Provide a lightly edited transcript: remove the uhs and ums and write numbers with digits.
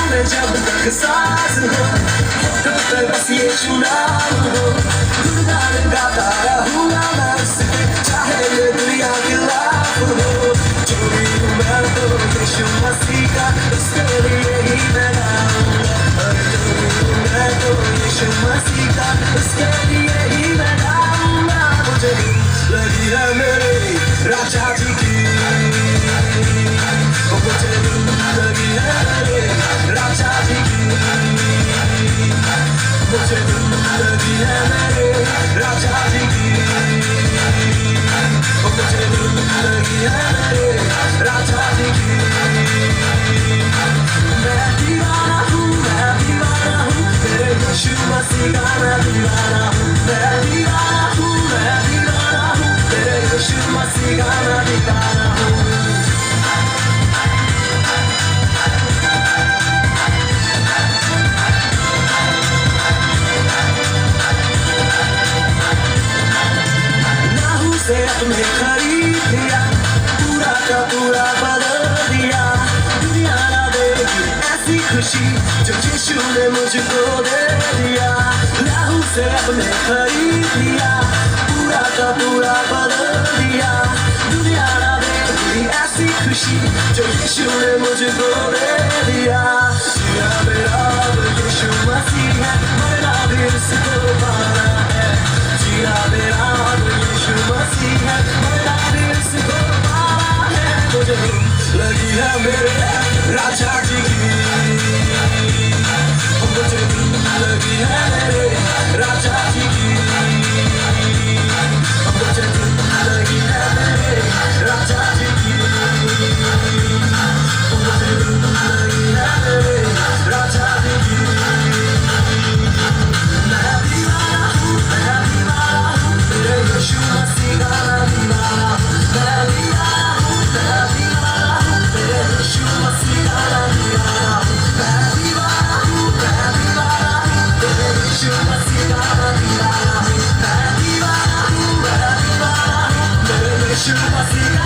में जब तक सांस हो तब तक बस ये शुनाम हो गुनगान गाता रहूंगा मैं उसके चाहे ये दुनिया के लाख हो जो भी हूँ मैं तो यीशु मसीह का उसके लिए ही मैं गाऊंगा और जो भी हूँ मैं तो यीशु मसीह का उसके लिए ही मैं गाऊंगा मुझे लगी है मेरे राजा जी की मुझे लगी है मेरे राजा जी की मुझे लगी है मेरे राजा जी की मुझे लगी है मेरे राजा जी की मैं दीवाना हूँ तेरे यीशु मसीह का मैं दीवाना हूँ मैं दीवाना हूँ तेरे यीशु मसीह का मैं दीवाना हूँ से अपने खरीद लिया पूरा का पूरा बदल दिया दुनिया ना देगी ऐसी खुशी जो यीशु ने मुझको दे दिया लहू से अपने खरीद लिया पूरा का पूरा बदल दिया दुनिया ना देगी ऐसी खुशी जो यीशु ने मुझको दे दिया जिया मेरा यीशु मसीह है मरना भी उसको पाना है जिया मेरा यीशु मसीह है मरना भी उसको पाना है मुझे लगी है मेरे राजा जी की मुझे लगी है मेरे राजा जी की मुझे लगी है मेरे राजा जी की मुझे लगी है मेरे राजा जी की मैं दीवाना हूँ तेरे यीशु मसीह का मैं दीवाना हूँ मैं दीवाना हूँ तेरे यीशु मसीह का मैं दीवाना हूँ मैं दीवाना हूँ तेरे यीशु मसीह का मैं दीवाना हूँ मैं दीवाना हूँ तेरे यीशु मसीह